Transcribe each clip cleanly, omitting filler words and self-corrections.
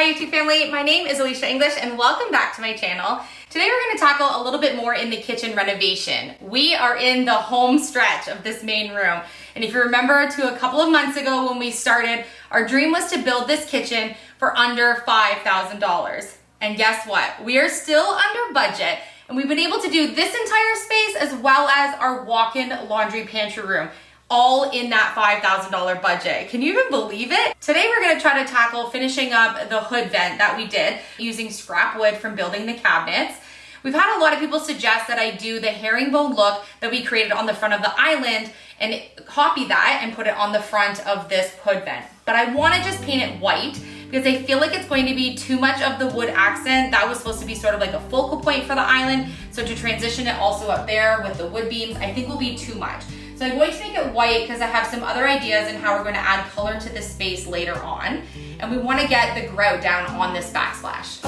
Hi YouTube family, my name is Elysia English and welcome back to my channel. Today we're going to tackle a little bit more in the kitchen renovation. We are in the home stretch of this main room. And if you remember to a couple of months ago when we started, our dream was to build this kitchen for under $5,000. And guess what? We are still under budget and we've been able to do this entire space as well as our walk-in laundry pantry room, all in that $5,000 budget. Can you even believe it? Today we're gonna try to tackle finishing up the hood vent that we did using scrap wood from building the cabinets. We've had a lot of people suggest that I do the herringbone look that we created on the front of the island and copy that and put it on the front of this hood vent. But I wanna just paint it white because I feel like it's going to be too much of the wood accent. That was supposed to be sort of like a focal point for the island. So to transition it also up there with the wood beams, I think will be too much. So I'm going to make it white because I have some other ideas in how we're going to add color to this space later on. And we want to get the grout down on this backsplash.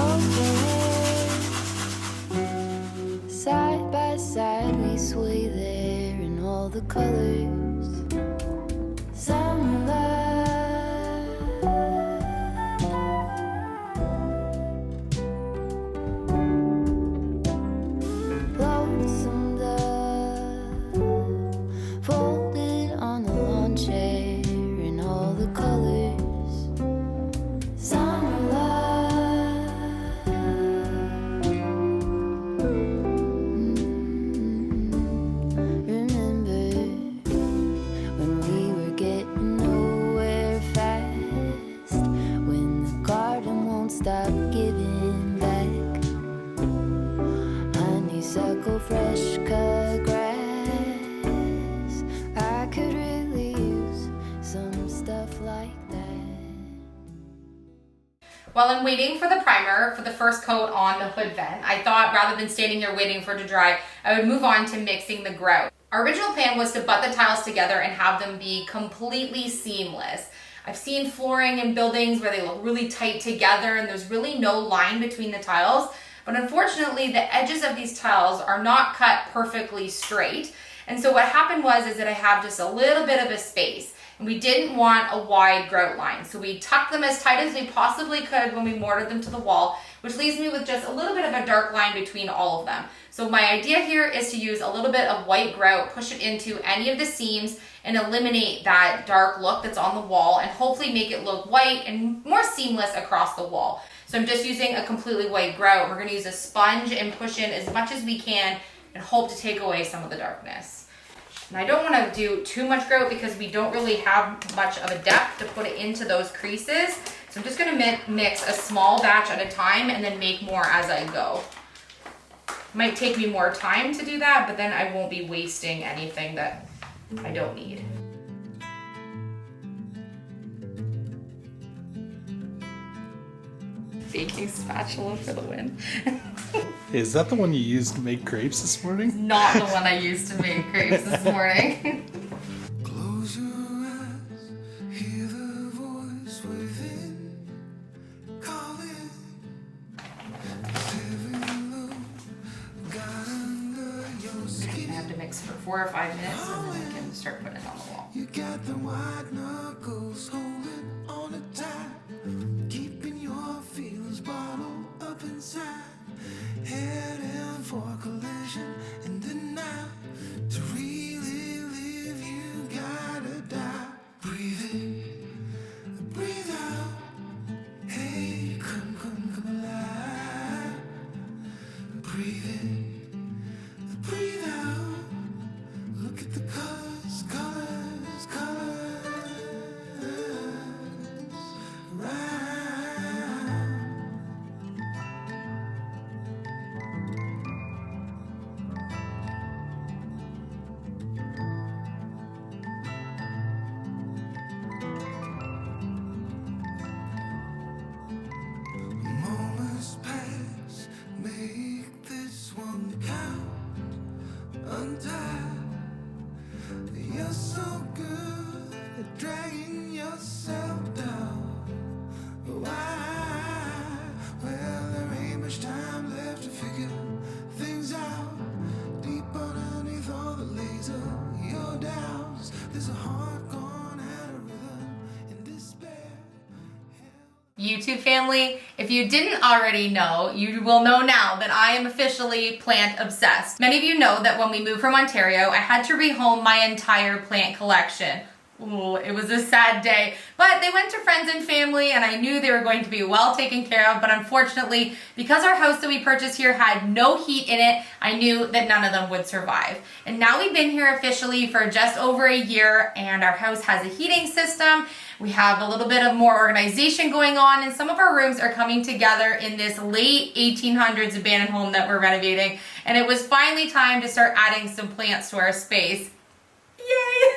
Okay. Side by side we sway there in all the colors. Summer love. Lonesome dove. Folded on the lawn chair in all the colors. Summer love. Remember when we were getting nowhere fast, when the garden won't stop giving back. Honeysuckle, fresh cut grass. I could really use some stuff like that. While I'm waiting for the primer for the first coat on the hood vent, I thought rather than standing here waiting for it to dry, I would move on to mixing the grout. Our original plan was to butt the tiles together and have them be completely seamless. I've seen flooring in buildings where they look really tight together and there's really no line between the tiles, but unfortunately the edges of these tiles are not cut perfectly straight. And so what happened is that I have just a little bit of a space and we didn't want a wide grout line. So we tucked them as tight as we possibly could when we mortared them to the wall, which leaves me with just a little bit of a dark line between all of them. So my idea here is to use a little bit of white grout, push it into any of the seams and eliminate that dark look that's on the wall and hopefully make it look white and more seamless across the wall. So I'm just using a completely white grout. We're gonna use a sponge and push in as much as we can and hope to take away some of the darkness. And I don't want to do too much grout because we don't really have much of a depth to put it into those creases. So I'm just going to mix a small batch at a time and then make more as I go. Might take me more time to do that, but then I won't be wasting anything that I don't need. Baking spatula for the win. Is that the one you used to make crepes this morning? Not the one I used to make crepes this morning. Close your eyes, hear the voice within, calling. Every look got under your skin. I have to mix for 4 or 5 minutes and then we can start putting it on the wall. You got the white knuckles holding on it tight, keeping your feelings bottled up inside. Heading for collision in the night. To really live, you gotta die. Breathe in, breathe out. Hey, come alive. Breathe in, breathe out. Look at the colors. YouTube family, if you didn't already know, you will know now that I am officially plant obsessed. Many of you know that when we moved from Ontario, I had to rehome my entire plant collection. Ooh, it was a sad day, but they went to friends and family and I knew they were going to be well taken care of, but unfortunately, because our house that we purchased here had no heat in it, I knew that none of them would survive. And now we've been here officially for just over a year and our house has a heating system. We have a little bit of more organization going on and some of our rooms are coming together in this late 1800s abandoned home that we're renovating. And it was finally time to start adding some plants to our space. Yay!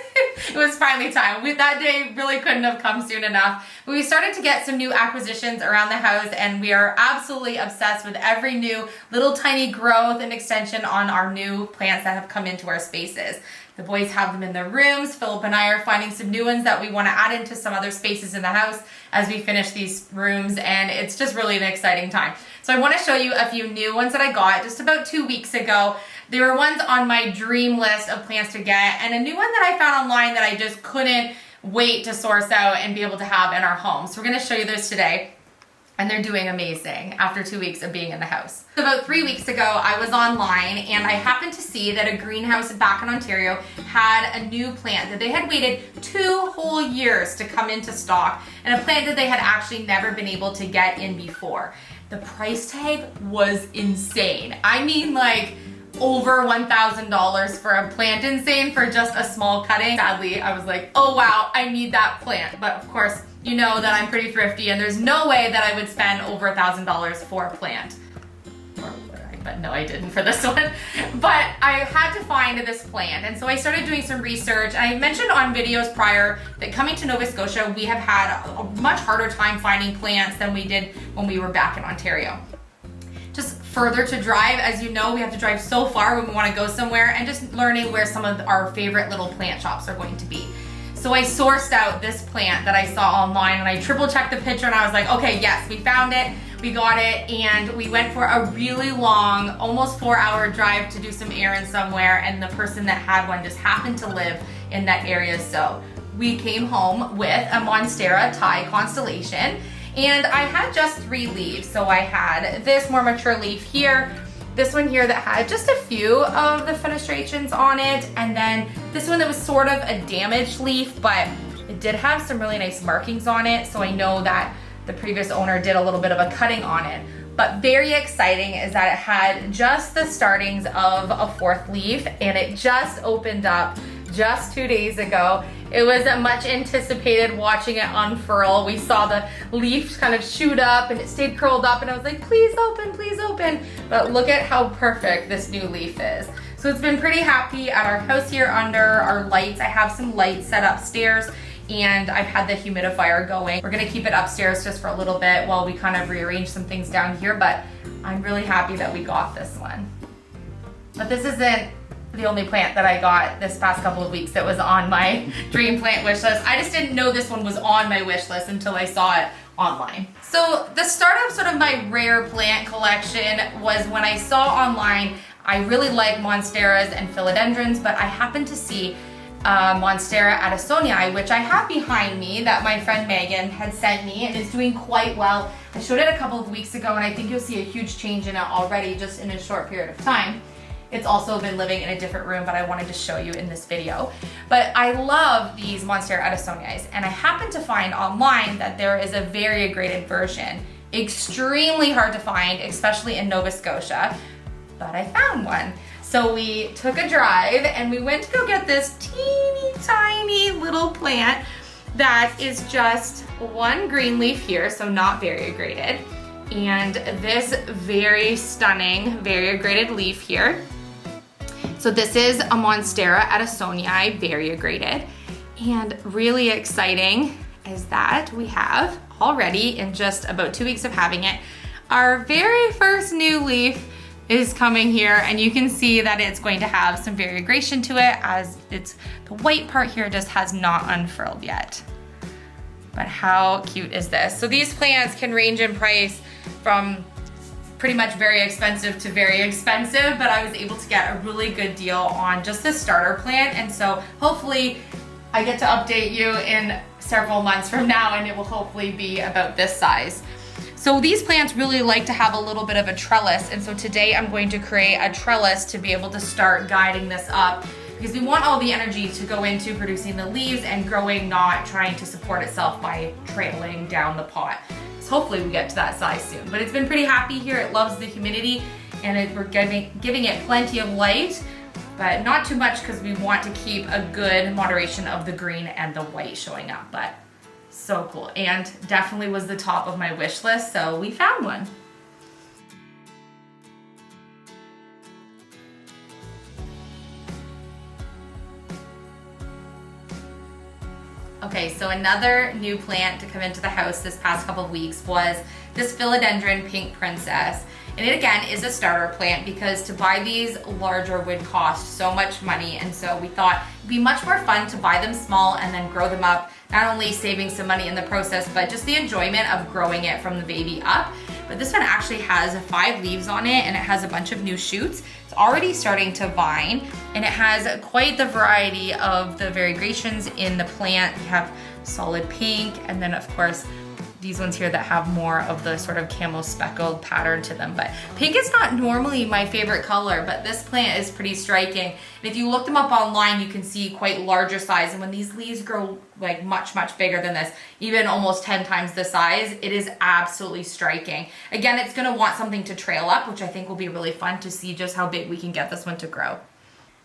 It was finally time. That day really couldn't have come soon enough. But we started to get some new acquisitions around the house and we are absolutely obsessed with every new little tiny growth and extension on our new plants that have come into our spaces. The boys have them in their rooms. Philip and I are finding some new ones that we want to add into some other spaces in the house as we finish these rooms, and it's just really an exciting time. So I want to show you a few new ones that I got just about 2 weeks ago. They were ones on my dream list of plants to get, and a new one that I found online that I just couldn't wait to source out and be able to have in our home. So we're going to show you those today. And they're doing amazing after 2 weeks of being in the house. About 3 weeks ago, I was online and I happened to see that a greenhouse back in Ontario had a new plant that they had waited 2 whole years to come into stock, and a plant that they had actually never been able to get in before. The price tag was insane. I mean, like over $1,000 for a plant. Insane for just a small cutting. Sadly, I was like, oh wow, I need that plant. But of course, you know that I'm pretty thrifty and there's no way that I would spend over $1,000 for a plant. Or would I? But no, I didn't for this one. But I had to find this plant, and so I started doing some research. And I mentioned on videos prior that coming to Nova Scotia, we have had a much harder time finding plants than we did when we were back in Ontario. Just further to drive, as you know, we have to drive so far when we want to go somewhere, and just learning where some of our favorite little plant shops are going to be. So I sourced out this plant that I saw online and I triple checked the picture and I was like, okay, yes, we found it, we got it, and we went for a really long, almost 4-hour drive to do some errands somewhere, and the person that had one just happened to live in that area. So we came home with a Monstera Thai constellation, and I had just 3 leaves. So I had this more mature leaf here, this one here that had just a few of the fenestrations on it, and then this one that was sort of a damaged leaf, but it did have some really nice markings on it, so I know that the previous owner did a little bit of a cutting on it. But very exciting is that it had just the startings of a 4th leaf, and it just opened up just 2 days ago. It was much anticipated watching it unfurl. We saw the leaves kind of shoot up and it stayed curled up, and I was like, please open, please open. But look at how perfect this new leaf is. So it's been pretty happy at our house here under our lights. I have some lights set upstairs and I've had the humidifier going. We're gonna keep it upstairs just for a little bit while we kind of rearrange some things down here, but I'm really happy that we got this one. But this isn't the only plant that I got this past couple of weeks that was on my dream plant wish list. I just didn't know this one was on my wish list until I saw it online. So the start of sort of my rare plant collection was when I saw online, I really like monsteras and philodendrons, but I happened to see Monstera addisonii, which I have behind me, that my friend Megan had sent me, and is doing quite well. I showed it a couple of weeks ago and I think you'll see a huge change in it already just in a short period of time. It's also been living in a different room, but I wanted to show you in this video. But I love these Monstera addisonii, and I happened to find online that there is a variegated version. Extremely hard to find, especially in Nova Scotia, but I found one. So we took a drive and we went to go get this teeny tiny little plant that is just one green leaf here, so not variegated, and this very stunning variegated leaf here. So this is a Monstera addisonii variegated, and really exciting is that we have already, in just about 2 weeks of having it, our very first new leaf is coming here, and you can see that it's going to have some variegation to it, as it's the white part here just has not unfurled yet. But how cute is this? So these plants can range in price from pretty much very expensive to very expensive, but I was able to get a really good deal on just the starter plant, and so hopefully I get to update you in several months from now, and it will hopefully be about this size. So these plants really like to have a little bit of a trellis, and so today I'm going to create a trellis to be able to start guiding this up, because we want all the energy to go into producing the leaves and growing, not trying to support itself by trailing down the pot. So hopefully we get to that size soon. But it's been pretty happy here. It loves the humidity, and we're giving it plenty of light, but not too much, because we want to keep a good moderation of the green and the white showing up. But so cool, and definitely was the top of my wish list, so we found one. Okay, so another new plant to come into the house this past couple of weeks was this philodendron pink princess. And it again is a starter plant, because to buy these larger would cost so much money, and so we thought it'd be much more fun to buy them small and then grow them up, not only saving some money in the process, but just the enjoyment of growing it from the baby up. But this one actually has 5 leaves on it, and it has a bunch of new shoots. It's already starting to vine, and it has quite the variety of the variegations in the plant. You have solid pink, and then of course these ones here that have more of the sort of camo speckled pattern to them. But pink is not normally my favorite color, but this plant is pretty striking. And if you look them up online, you can see quite larger size. And when these leaves grow like much, much bigger than this, even almost 10 times the size, it is absolutely striking. Again, it's gonna want something to trail up, which I think will be really fun to see just how big we can get this one to grow.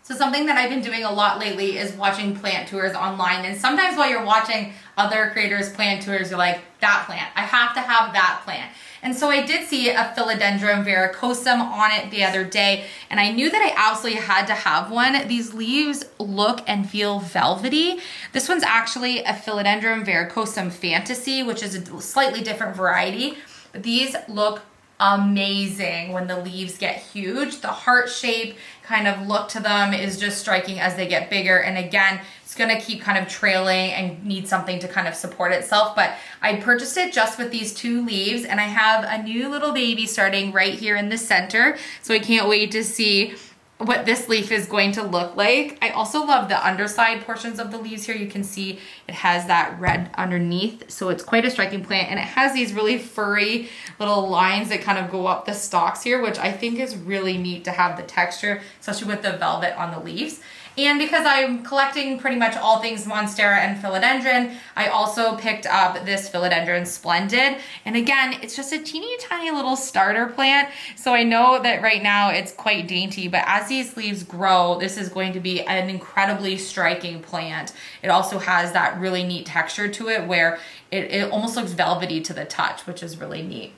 So something that I've been doing a lot lately is watching plant tours online. And sometimes while you're watching other creators' plant tours, you're like, that plant, I have to have that plant. And so I did see a philodendron verrucosum on it the other day, and I knew that I absolutely had to have one. These leaves look and feel velvety. This one's actually a philodendron verrucosum fantasy, which is a slightly different variety, but these look amazing when the leaves get huge. The heart shape kind of look to them is just striking as they get bigger, and again, it's gonna keep kind of trailing and need something to kind of support itself. But I purchased it just with these 2 leaves, and I have a new little baby starting right here in the center, so I can't wait to see what this leaf is going to look like. I also love the underside portions of the leaves here. You can see it has that red underneath, so it's quite a striking plant, and it has these really furry little lines that kind of go up the stalks here, which I think is really neat to have the texture, especially with the velvet on the leaves. And because I'm collecting pretty much all things Monstera and philodendron, I also picked up this philodendron splendid. And again, it's just a teeny tiny little starter plant. So I know that right now it's quite dainty, but as these leaves grow, this is going to be an incredibly striking plant. It also has that really neat texture to it where it almost looks velvety to the touch, which is really neat.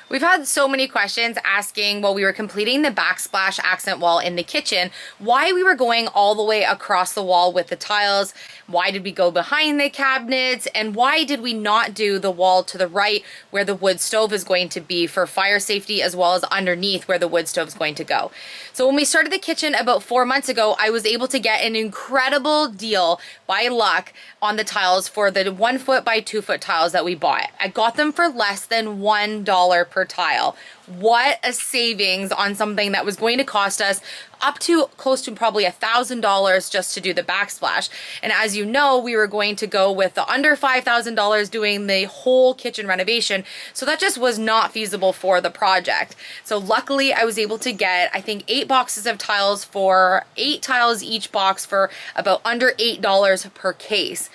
We've had so many questions asking while we were completing the backsplash accent wall in the kitchen, why we were going all the way across the wall with the tiles, why did we go behind the cabinets, and why did we not do the wall to the right where the wood stove is going to be for fire safety, as well as underneath where the wood stove is going to go. So when we started the kitchen about 4 months ago, I was able to get an incredible deal by luck on the tiles for the 1 foot by 2 foot tiles that we bought. I got them for less than $1 per tile. What a savings on something that was going to cost us up to close to probably $1,000 just to do the backsplash. And as you know, we were going to go with the under $5,000 doing the whole kitchen renovation. So that just was not feasible for the project. So luckily I was able to get, I think, 8 boxes of tiles for 8 tiles each box for about under $8 per case.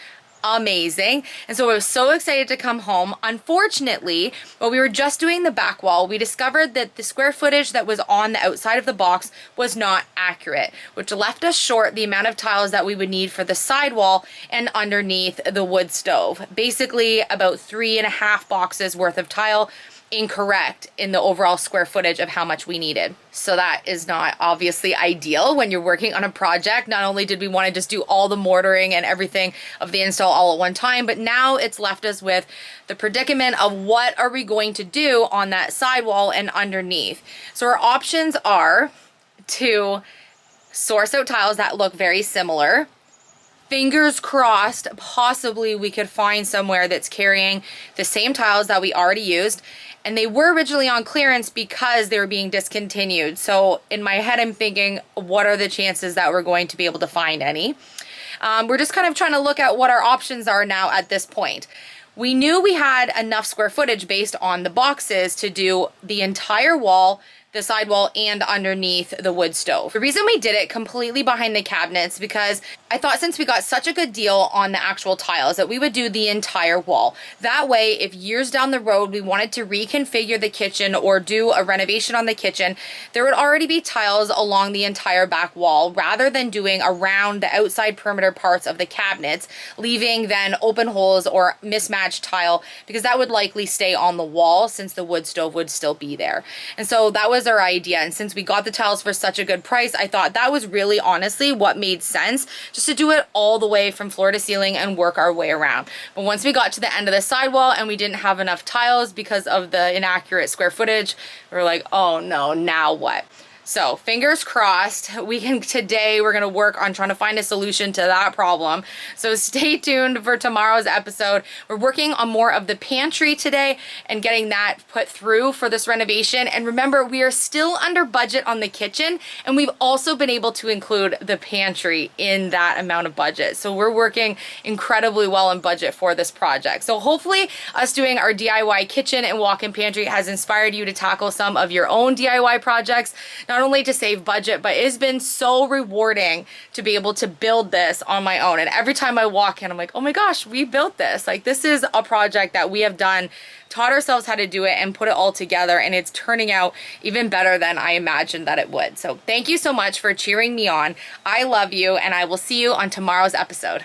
Amazing. And so I was so excited to come home. Unfortunately, while we were just doing the back wall, we discovered that the square footage that was on the outside of the box was not accurate, which left us short the amount of tiles that we would need for the side wall and underneath the wood stove. Basically about 3.5 boxes worth of tile incorrect in the overall square footage of how much we needed. So that is not obviously ideal when you're working on a project. Not only did we want to just do all the mortaring and everything of the install all at one time, but now it's left us with the predicament of what are we going to do on that sidewall and underneath. So our options are to source out tiles that look very similar. Fingers crossed, possibly we could find somewhere that's carrying the same tiles that we already used. And they were originally on clearance because they were being discontinued. So in my head, I'm thinking, what are the chances that we're going to be able to find any? We're just kind of trying to look at what our options are now at this point. We knew we had enough square footage based on the boxes to do the entire wall, the sidewall, and underneath the wood stove. The reason we did it completely behind the cabinets because I thought since we got such a good deal on the actual tiles that we would do the entire wall. That way, if years down the road we wanted to reconfigure the kitchen or do a renovation on the kitchen, there would already be tiles along the entire back wall rather than doing around the outside perimeter parts of the cabinets, leaving then open holes or mismatched tile because that would likely stay on the wall since the wood stove would still be there. And so that was our idea, and since we got the tiles for such a good price, I thought that was really honestly what made sense, just to do it all the way from floor to ceiling and work our way around. But once we got to the end of the sidewall and we didn't have enough tiles because of the inaccurate square footage, we were like, oh no, now what? So fingers crossed, today we're gonna work on trying to find a solution to that problem. So stay tuned for tomorrow's episode. We're working on more of the pantry today and getting that put through for this renovation. And remember, we are still under budget on the kitchen, and we've also been able to include the pantry in that amount of budget. So we're working incredibly well in budget for this project. So hopefully us doing our DIY kitchen and walk-in pantry has inspired you to tackle some of your own DIY projects. Not only to save budget, but it has been so rewarding to be able to build this on my own. And every time I walk in, I'm like, oh my gosh, we built this. Like, this is a project that we have done, taught ourselves how to do it and put it all together, and it's turning out even better than I imagined that it would. So thank you so much for cheering me on. I love you, and I will see you on tomorrow's episode.